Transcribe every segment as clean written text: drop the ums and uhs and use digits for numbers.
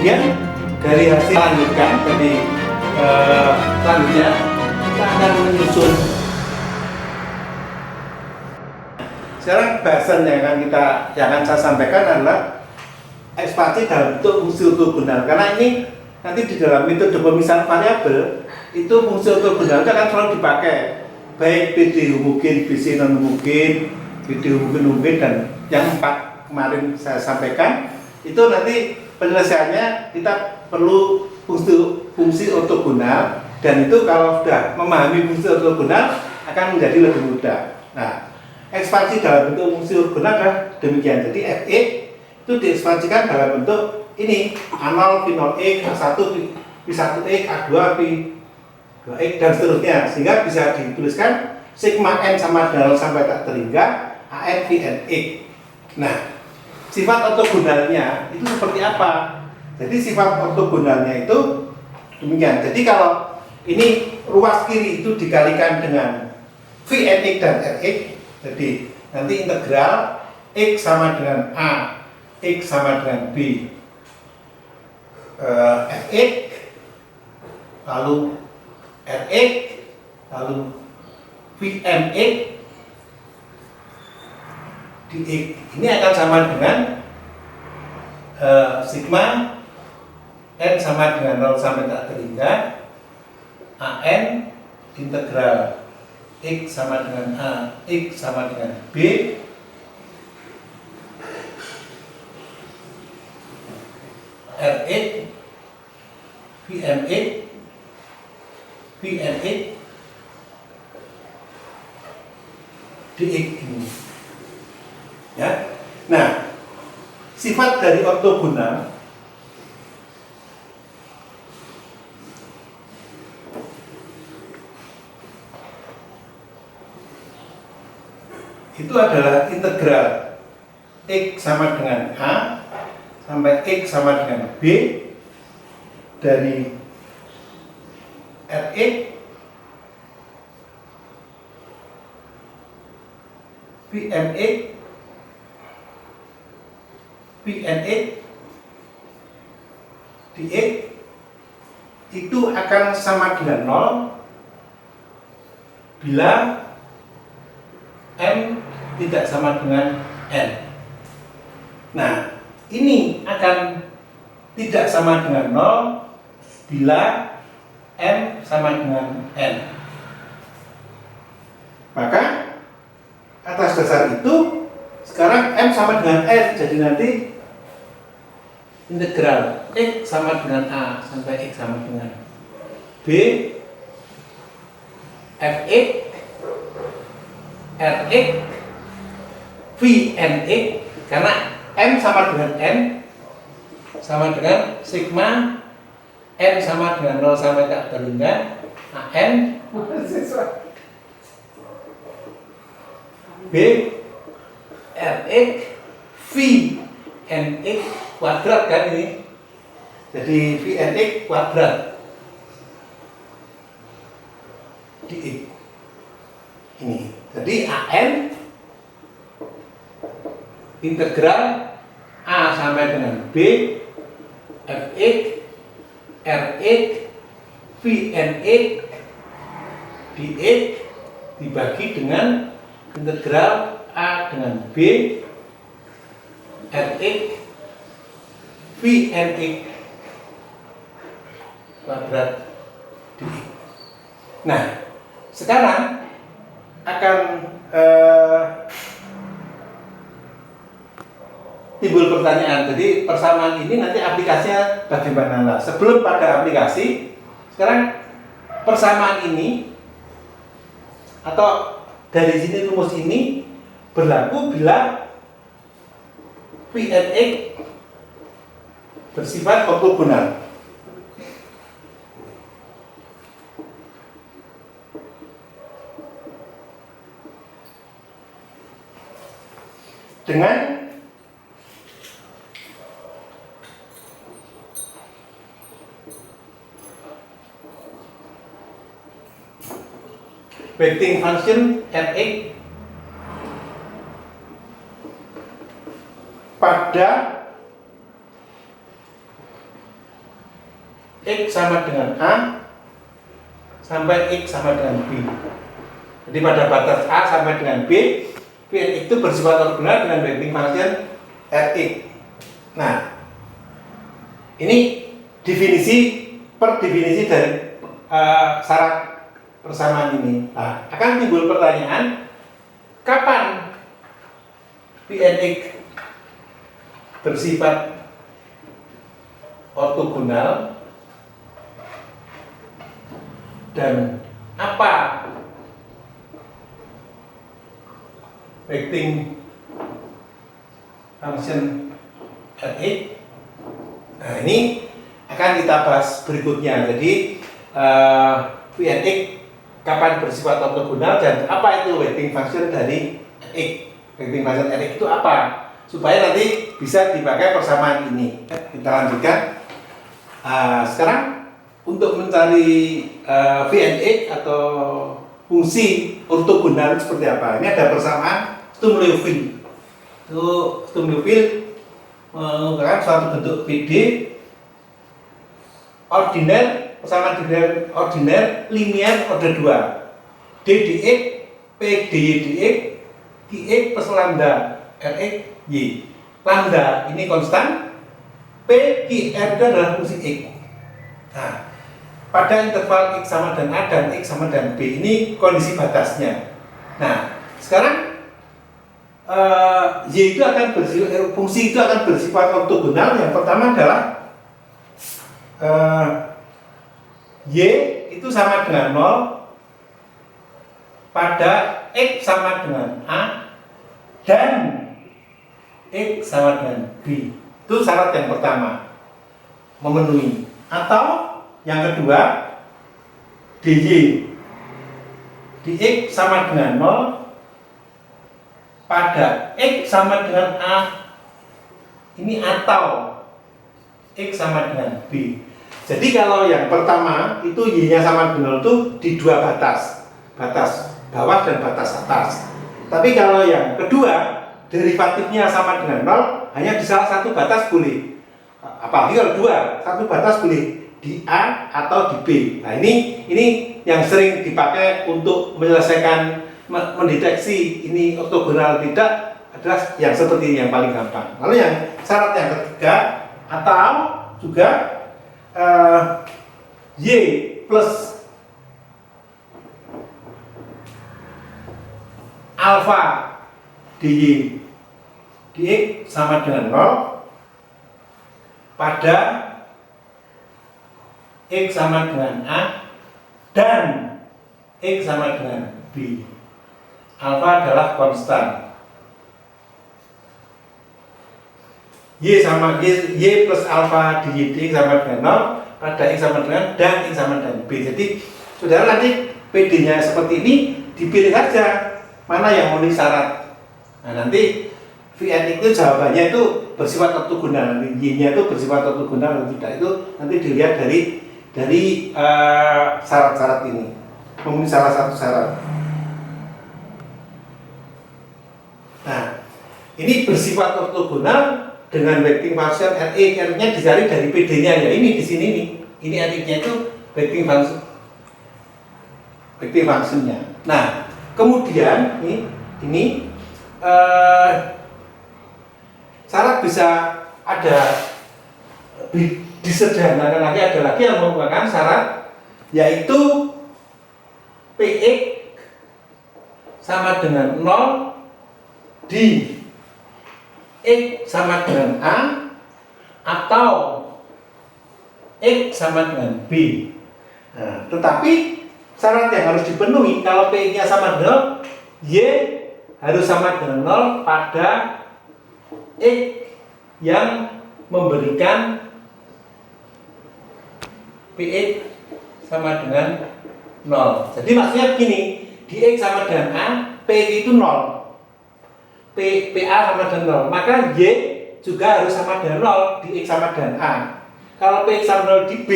kemudian dari hasil lanjutkan, jadi selanjutnya kita akan menyusun. Sekarang bahasan yang akan saya sampaikan adalah ekspansi dalam bentuk fungsi ortogonal. Karena ini nanti di dalam metode pemisahan variabel itu fungsi ortogonal itu akan selalu dipakai, baik PD homogen, BC non homogen, PD homogen dan yang 4 kemarin saya sampaikan. Itu nanti penyelesaiannya kita perlu fungsi ortogonal, dan itu kalau sudah memahami fungsi ortogonal akan menjadi lebih mudah. Nah, ekspansi dalam bentuk fungsi ortogonal adalah demikian. Jadi Fe itu diekspansikan dalam bentuk ini A0, P0x, A1, P1x, A2, P2x dan seterusnya, sehingga bisa dituliskan sigma n sama dengan 0 sampai tak terhingga An Vnx. Nah, sifat ortogonalnya itu seperti apa? Jadi sifat ortogonalnya itu demikian. Jadi kalau ini ruas kiri itu dikalikan dengan Vnx dan Rx, jadi nanti integral x sama dengan A, x sama dengan B, Fx, lalu Rx, lalu Vmx dx. Ini akan sama dengan sigma n sama dengan 0 sampai tak terhingga An integral x sama dengan A, x sama dengan B, Rx, Vmx, Vnx dx ini. Ya. Nah, sifat dari ortogonal itu adalah integral x sama dengan A sampai x sama dengan B dari Rx, Vmx, Vnx dx itu akan sama dengan 0 bila M tidak sama dengan N. Nah, ini akan tidak sama dengan 0 bila M sama dengan N. Maka atas dasar itu sekarang M sama dengan N, jadi nanti integral x sama dengan A sampai x sama dengan B, Fx, Rx, Vnx, karena M sama dengan N sama dengan sigma N sama dengan 0 sampai tak terhingga An B, Rx, Vnx kuadrat kan ini, jadi Vnx kuadrat dx ini. Jadi An integral A sampai dengan B, Fx, Rx, Vnx dx dibagi dengan integral A dengan B, Rx, Vnx kuadrat dx. Nah, sekarang akan timbul pertanyaan. Jadi persamaan ini nanti aplikasinya bagaimana? Nah, sebelum pada aplikasi, sekarang persamaan ini atau dari sini rumus ini berlaku bila Vnx bersifat ortogonal. Dengan weighting function Rx pada X sama dengan A sampai X sama dengan B. Jadi pada batas A sampai dengan B, Pn itu bersifat ortogonal dengan weighting function Rx. Nah, ini per definisi dari syarat persamaan ini. Nah, akan timbul pertanyaan, kapan Pnx bersifat ortogonal dan apa weighting function Rx? Nah, ini akan kita bahas berikutnya. Jadi Pnx kapan bersifat ortogonal dan apa itu weighting function dari Rx? Weighting function Rx itu apa? Supaya nanti bisa dipakai persamaan ini. Kita lanjutkan. Sekarang untuk mencari Pnx atau fungsi ortogonal seperti apa? Ini ada persamaan stumleophile. Itu stumleophile menggunakan suatu bentuk PD ordiner, persamaan ordiner linier order 2 D dx P dy dx Qx plus lambda Rx y. Lambda ini konstan, P Qr itu adalah fungsi X. Nah, pada interval X sama dengan A dan X sama dengan B ini kondisi batasnya. Nah, sekarang Y itu akan bersifat, fungsi itu akan bersifat ortogonal. Yang pertama adalah Y itu sama dengan 0 pada X sama dengan A dan X sama dengan B. Itu syarat yang pertama, memenuhi. Atau yang kedua, dy dx sama dengan 0 pada X sama dengan A ini atau X sama dengan B. Jadi kalau yang pertama itu Y-nya sama dengan 0 itu di dua batas, batas bawah dan batas atas. Tapi kalau yang kedua derivatifnya sama dengan 0 hanya di salah satu batas boleh. Apalagi kalau dua, satu batas boleh di A atau di B. Nah, ini yang sering dipakai untuk menyelesaikan, mendeteksi ini ortogonal tidak adalah yang seperti ini, yang paling gampang. Lalu yang syarat yang ketiga, atau juga Y plus alfa dy dx sama dengan 0 pada X sama dengan A dan X sama dengan B. Alfa adalah konstan. Y plus alfa dy dx sama dengan 0 pada X sama dengan dan X sama dengan B. Jadi saudara nanti PD-nya seperti ini, dipilih saja mana yang memenuhi syarat. Nah, nanti Vn itu jawabannya itu bersifat ortogonal, Y-nya itu bersifat ortogonal atau tidak, itu nanti dilihat dari syarat-syarat ini, memenuhi salah satu syarat. Nah, ini bersifat ortogonal dengan weighting function R-nya dicari dari PD-nya, ya ini di sini nih. Ini R-nya itu weighting function-nya. Nah, kemudian ini syarat bisa ada disederhanakan lagi, ada lagi yang merupakan syarat, yaitu Px sama dengan 0 di X sama dengan A atau X sama dengan B. Nah, tetapi syarat yang harus dipenuhi, kalau P-nya sama dengan 0, Y harus sama dengan 0 pada X yang memberikan Px sama dengan 0. Jadi maksudnya begini, di X sama dengan A, P itu 0. PA sama dengan 0, maka Y juga harus sama dengan 0 di X sama dengan A. Kalau PX sama 0 di B,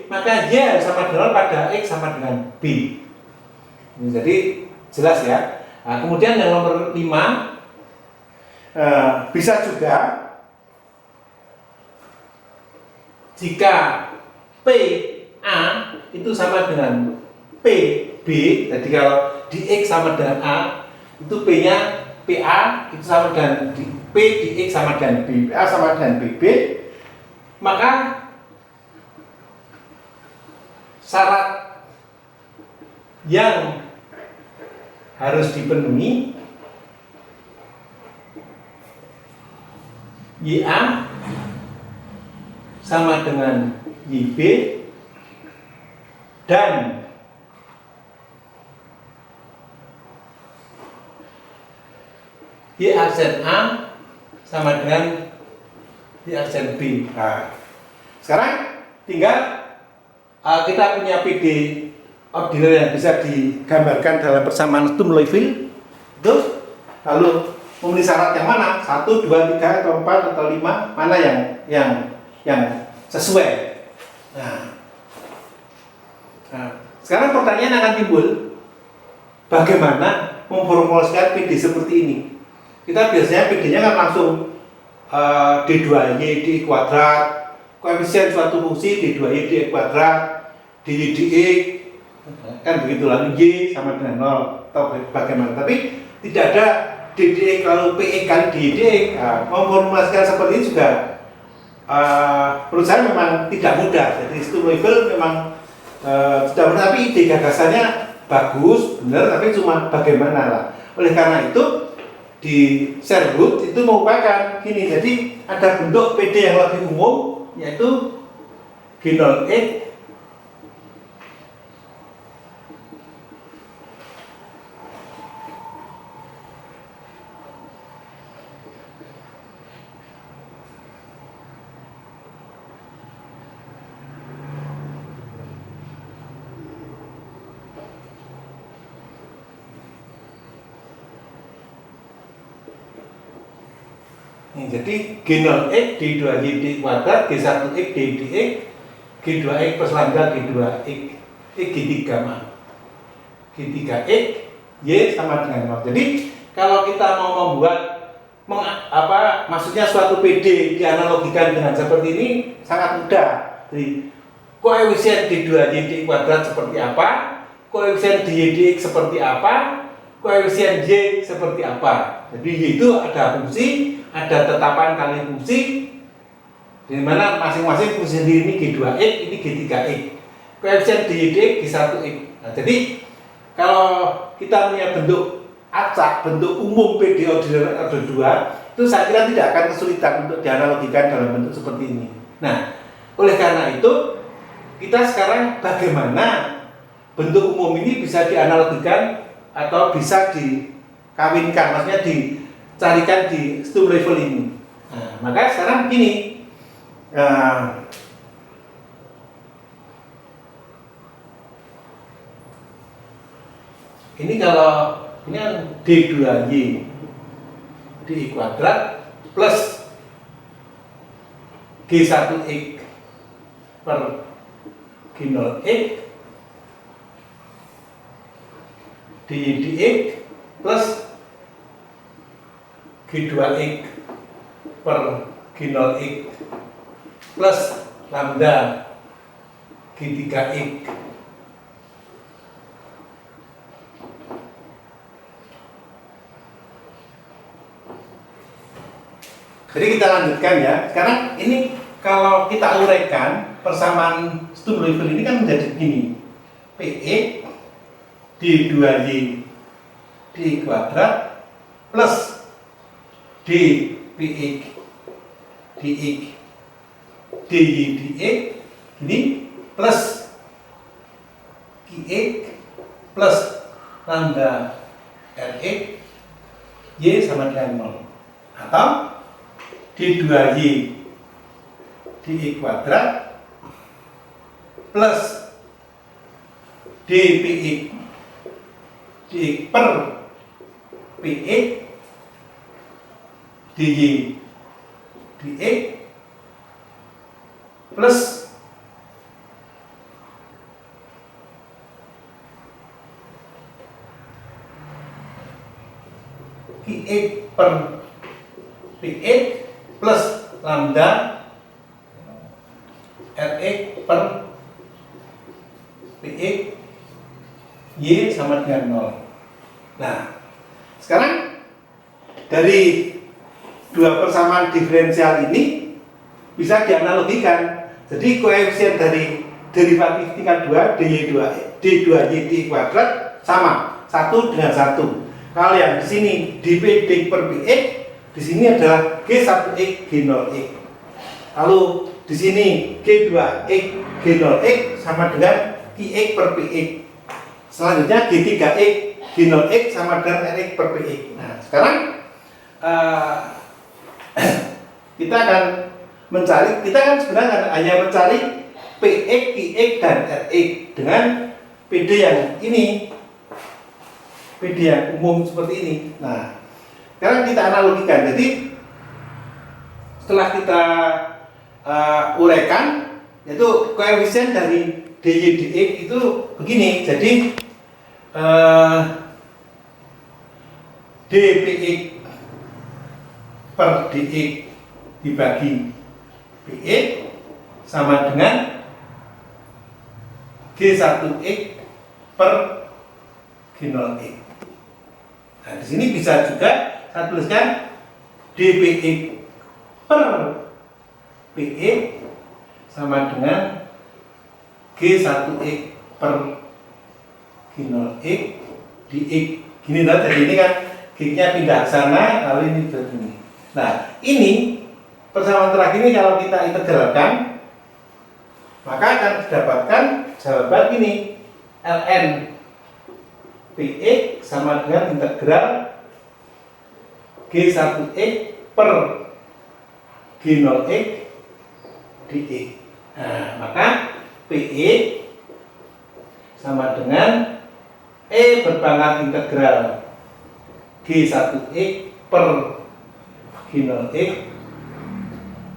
maka Y harus sama dengan 0 pada X sama dengan B. Jadi jelas ya. Nah, kemudian yang nomor 5, bisa juga jika P PA itu sama dengan PB. Jadi kalau di X sama dengan A, itu P-nya PA itu sama dengan P di X sama dengan B, PA sama dengan BB. Maka syarat yang harus dipenuhi YA sama dengan YB dan Y aksen A sama dengan Y aksen B. Nah, sekarang tinggal kita punya PD ordinal yang bisa digambarkan dalam persamaan Sturm-Liouville itu, lalu memenuhi syarat yang mana? 1, 2, 3, atau 4, atau 5, mana yang sesuai. Nah, sekarang pertanyaan akan timbul, bagaimana memformulasikan PD seperti ini? Kita biasanya PD-nya kan langsung D2Y D kuadrat, koefisien suatu fungsi D2Y D kuadrat, dy dx, kan begitu, lalu Y sama dengan 0 atau bagaimana. Tapi tidak ada ddx lalu PE kali dy dx. Memformulasikan seperti ini juga menurut saya memang tidak mudah. Jadi Sturm-Liouville memang tidak mudah, tapi ide gagasannya bagus, benar, tapi cuma bagaimana lah. Oleh karena itu di Sherwood itu merupakan gini, jadi ada bentuk PD yang lebih umum, yaitu G0X jadi G0X D2Y D kuadrat, G1X D dx, G2X plus lambda G2X G3 G3X Y sama dengan 0. Jadi kalau kita mau membuat maksudnya suatu PD dianalogikan dengan seperti ini sangat mudah. Jadi koefisien D2Y D kuadrat seperti apa, koefisien dy dx seperti apa, koefisien Y seperti apa. Jadi Y itu ada fungsi, ada tetapan kali fungsi, di mana masing-masing fungsi sendiri, ini G2X, ini G3X. Koefisien dy dx G1X. Nah, jadi kalau kita punya bentuk acak, bentuk umum PD ordinal order 2, itu saya kira tidak akan kesulitan untuk dianalogikan dalam bentuk seperti ini. Nah, oleh karena itu kita sekarang bagaimana bentuk umum ini bisa dianalogikan atau bisa dikawinkan, maksudnya dicarikan di Sturm-Liouville ini. Nah, maka sekarang gini, ini kalau ini kan D2Y D kuadrat plus G1X per G0X dy dx plus G2X per G0X plus lambda G3X. Jadi kita lanjutkan ya. Sekarang ini kalau kita uraikan persamaan Sturm-Liouville ini kan menjadi begini. PE D2Y D kuadrat plus dPx dx dy dx ini plus Qx plus lambda Rx Y sama dengan 0, atau D2Y dx kuadrat plus dPx dx per Px dy dx plus Qx per Px plus lambda Rx per Px Y sama dengan 0. Nah, sekarang dari dua persamaan diferensial ini bisa dianalogikan. Jadi koefisien dari derivatif tingkat 2 d2y d kuadrat sama 1 dengan 1. Kalau yang di sini dp d per px, di sini adalah g1x g0x. Lalu di sini g2x g0x sama dengan ix per px. Selanjutnya g3x g0x sama dengan rx per px. Nah, sekarang kita kan sebenarnya hanya mencari px, qx dan rx dengan PD yang ini, PD yang umum seperti ini. Nah, sekarang kita analogikan. Jadi setelah kita uraikan, yaitu koefisien dari dy dx itu begini. Jadi dpx per dx dibagi px sama dengan g1x per g0x. Nah, di sini bisa juga saya tuliskan dpx per px sama dengan g1x per g0x dx. Gini loh, jadi ini kan g-nya pindah ke sana, lalu ini begini. Nah, ini persamaan terakhir ini kalau kita integralkan, maka akan didapatkan jawaban ini, ln px sama dengan integral g1x per g0x dx. Nah, maka px sama dengan berpangkat integral g1x per g0x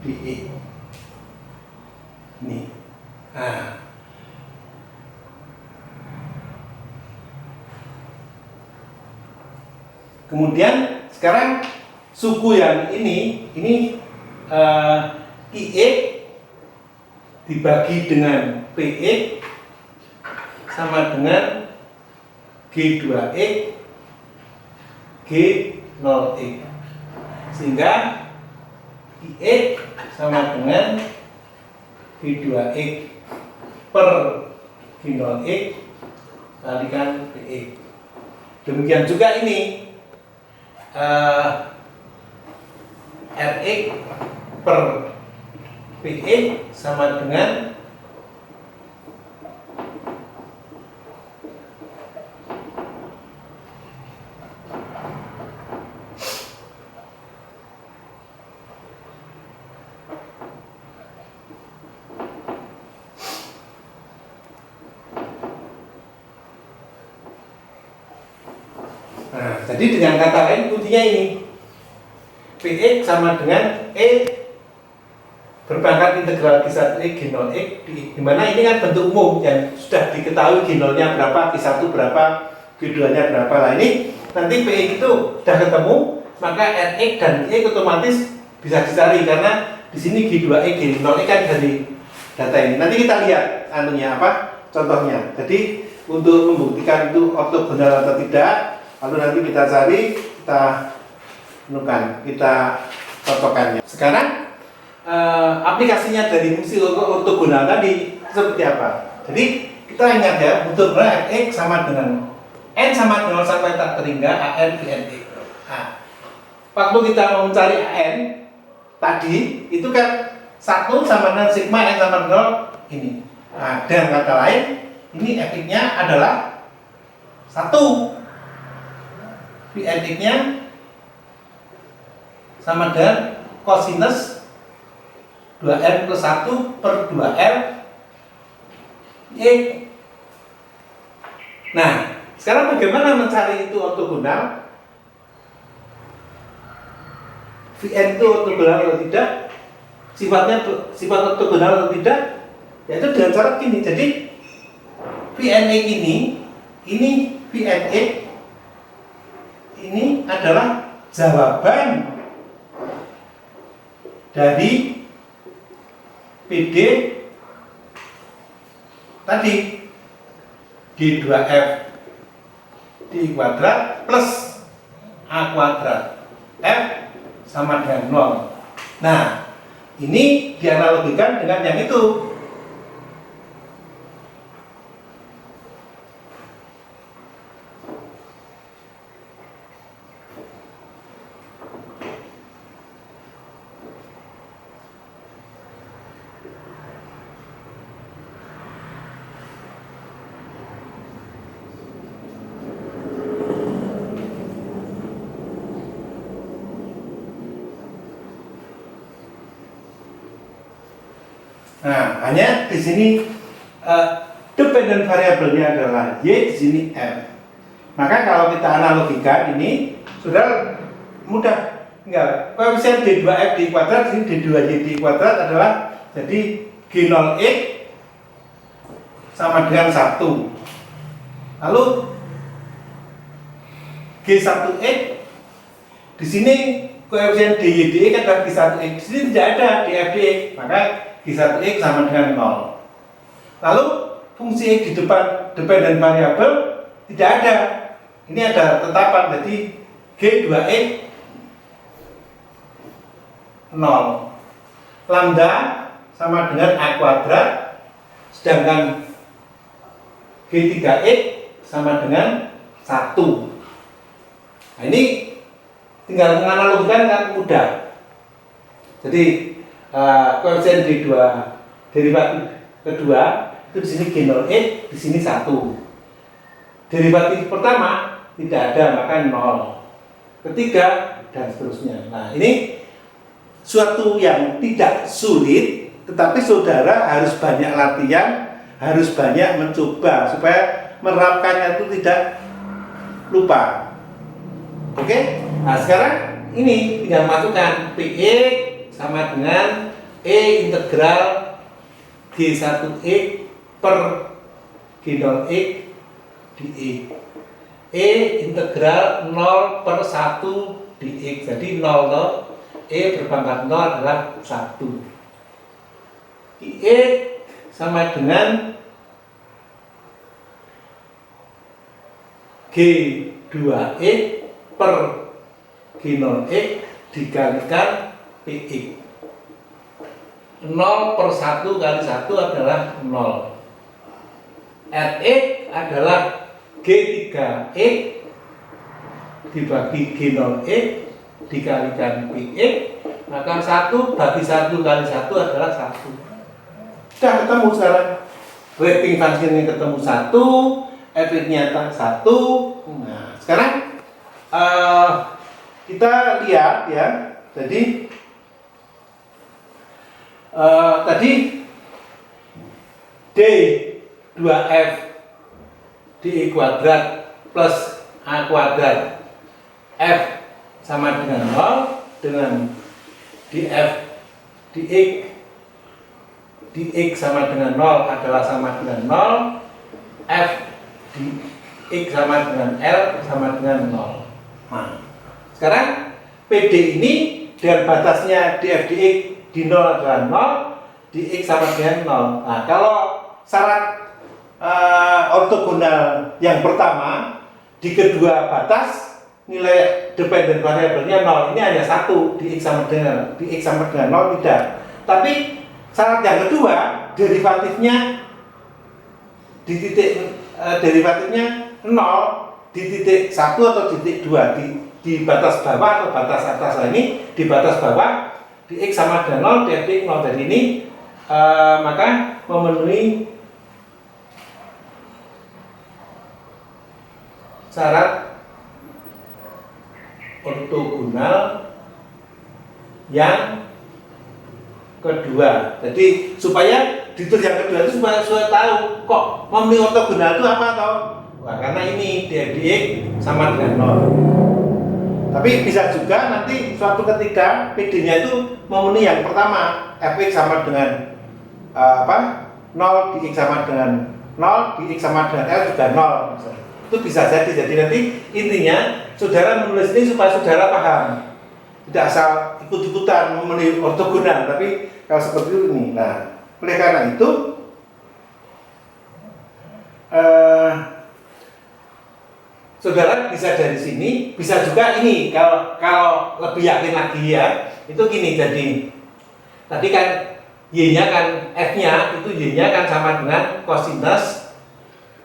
dx. Ini. Nah, kemudian sekarang suku yang ini qx dibagi dengan px sama dengan g2x g0x, sehingga qx sama dengan g2x per g0x kalikan px. Demikian juga ini rx per px sama dengan jadi dengan kata lain kuncinya ini px sama dengan berpangkat integral g1x g0x, dimana ini kan bentuk umum yang sudah diketahui g0-nya berapa, g1 berapa, g2-nya berapa. Lah ini nanti px itu sudah ketemu, maka rx dan qx otomatis bisa dicari karena di sini g2x g0x kan dari data ini. Nanti kita lihat contohnya. Jadi untuk membuktikan itu ortogonal atau tidak, lalu nanti kita cari, kita cocokkannya. Sekarang aplikasinya dari fungsi ortogonal tadi seperti apa? Jadi kita ingat ya, untuk fx sama dengan n sama dengan sampai tak terhingga an pn x. Nah, waktu kita mau mencari an tadi itu kan 1 sama dengan sigma n sama 0 ini. Nah, dengan kata lain ini fx-nya adalah 1, pn x-nya sama dengan cosinus 2n plus 1 per 2l x. Nah, sekarang bagaimana mencari itu ortogonal? Vn itu ortogonal atau tidak? Sifat ortogonal atau tidak? Yaitu dengan cara gini. Jadi Vnx ini Vnx ini adalah jawaban dari PD tadi. G2F di kuadrat plus A kuadrat F sama dengan 0. Nah, ini dianalogikan dengan yang itu. Nah, hanya di sini dependent variabelnya adalah y, di sini m. Maka kalau kita analogikan ini sudah mudah, tinggal koefisien d2f di kuadrat, di sini d2y di kuadrat adalah jadi g0x sama dengan 1. Lalu g1x di sini koefisien dy dx adalah g1x, di sini tidak ada df dx, maka G1x sama dengan 0. Lalu fungsi x di depan dependent variable tidak ada. Ini ada tetapan, jadi G2x 0. Lambda sama dengan A kuadrat, sedangkan G3x sama dengan 1. Nah, ini tinggal menganalogikan kan mudah. Jadi koefisien D2 derivatif kedua itu di sini G0x, di sini 1. Derivatif pertama tidak ada, maka 0. Ketiga dan seterusnya. Nah, ini suatu yang tidak sulit, tetapi saudara harus banyak latihan, harus banyak mencoba supaya menerapkannya itu tidak lupa. Oke? Nah, sekarang ini tinggal masukkan Px sama dengan E integral G1x per G0x dx. E integral 0 per 1 dx. Jadi 0, E berpangkat 0 adalah 1. dx sama dengan G2x per G0x dikalikan Px. 0 per 1 kali 1 adalah 0. Rx adalah G3x dibagi G0x dikalikan Px, maka 1 bagi 1 kali 1 adalah 1. Sudah ketemu sekarang. Rating function-nya ketemu 1, F-nya 1. Nah, sekarang kita lihat ya. Jadi tadi D2F di kuadrat plus A kuadrat F sama dengan 0 dengan df dx sama dengan 0 adalah sama dengan 0, F dx sama dengan L sama dengan 0. Nah, sekarang PD ini dengan batasnya df dx di 0 adalah 0, dx sama dengan 0. Nah, kalau syarat ortogonal yang pertama di kedua batas nilai dependent variabelnya 0, ini hanya 1, dx sama dengan 0 tidak. Tapi syarat yang kedua derivatifnya di titik derivatifnya 0 di titik 1 atau titik 2 di batas bawah atau batas atas. Nah, ini di batas bawah dx sama dengan 0, df dx 0. Jadi ini maka memenuhi syarat ortogonal yang kedua. Jadi supaya ditulis yang kedua itu supaya tahu kok memenuhi ortogonal itu apa toh? Wah, karena ini df dx sama dengan 0. Tapi bisa juga nanti suatu ketika PD-nya itu memenuhi yang pertama, fx sama dengan 0, dx sama dengan 0, dx sama dengan L juga 0 misalnya. Itu bisa jadi. Jadi nanti intinya saudara menulis ini supaya saudara paham, tidak asal ikut-ikutan memenuhi ortogonal, tapi kalau seperti ini. Nah, oleh karena itu eh, saudara bisa dari sini, bisa juga ini. Kalau lebih yakin lagi ya, itu gini. Jadi tadi kan y-nya kan f-nya itu y-nya kan sama dengan kosinus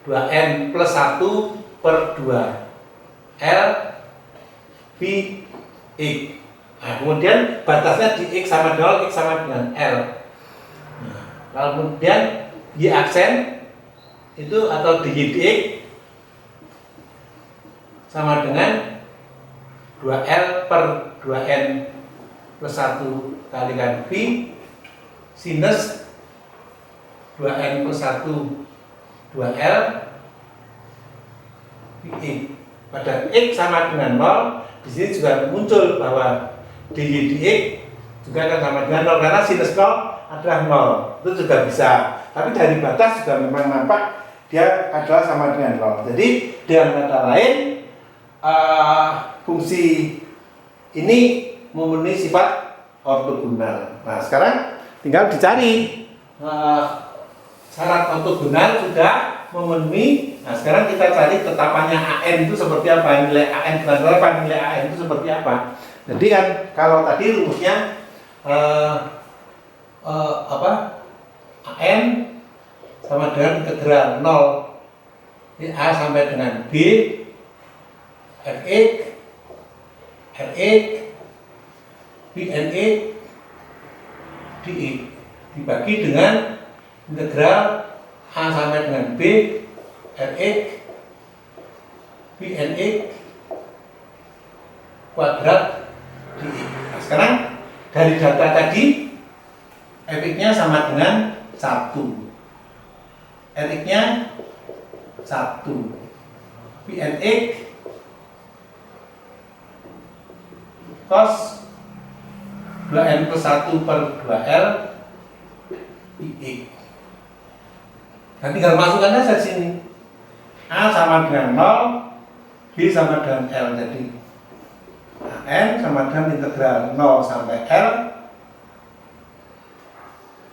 2n plus 1 per 2 l b x. Nah, kemudian batasnya di x sama 0, x sama dengan l. Nah, lalu kemudian y aksen itu atau dy dx sama dengan 2L per 2N plus 1 kalikan V sinus 2N plus 1 2L Vx. Pada X sama dengan 0, di sini juga muncul bahwa dy dx juga akan sama dengan 0 karena sinus 0 adalah 0. Itu juga bisa. Tapi dari batas juga memang nampak dia adalah sama dengan 0. Jadi dengan kata lain, fungsi ini memenuhi sifat ortogonal. Nah, sekarang tinggal dicari syarat ortogonal sudah memenuhi. Nah, sekarang kita cari tetapannya AN itu seperti apa, nilai AN berapa, nilai AN itu seperti apa. Jadi kan kalau tadi rumusnya AN sama dengan integral 0 A sampai dengan B Fx Lx Bnx dx dibagi dengan integral A sampai dengan B Lx Bnx kuadrat dx. Nah, sekarang dari data tadi Fx-nya sama dengan 1, Lx-nya 1, Bnx cos 2n plus 1 per 2l Px. Nah, tinggal masukkan saja sini. A sama dengan 0, B sama dengan L. Jadi An sama dengan integral 0 sampai L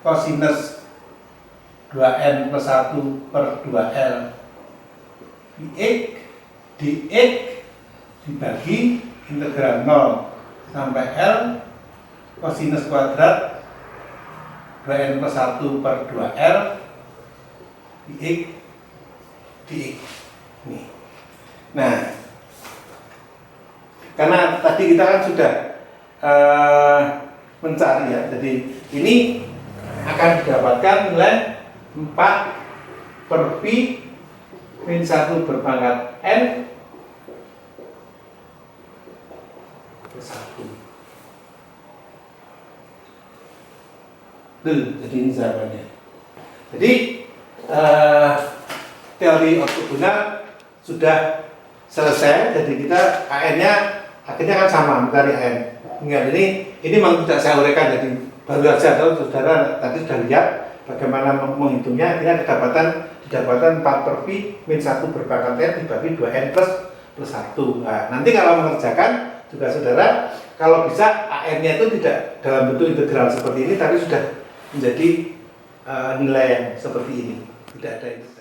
kosinus 2n plus 1 per 2l Px dx dibagi integral 0 sampai L kosinus kuadrat 2n plus 1 per 2L dx dx. Nih. Nah, karena tadi kita kan sudah mencari ya, jadi ini akan didapatkan nilai 4 per pi min 1 berpangkat n plus 1. Jadi ini jawabannya. Jadi teori ortogonal sudah selesai. Jadi kita AN-nya akhirnya kan sama mencari AN. Enggak, ini memang tidak saya uraikan. Jadi baru saja tahu saudara tadi sudah lihat bagaimana menghitungnya. Akhirnya didapatkan 4 per pi min 1 berpangkat n dibagi 2n plus 1. Nah, nanti kalau mengerjakan juga saudara, kalau bisa AN-nya itu tidak dalam bentuk integral seperti ini, tapi sudah menjadi nilai yang seperti ini, tidak ada itu.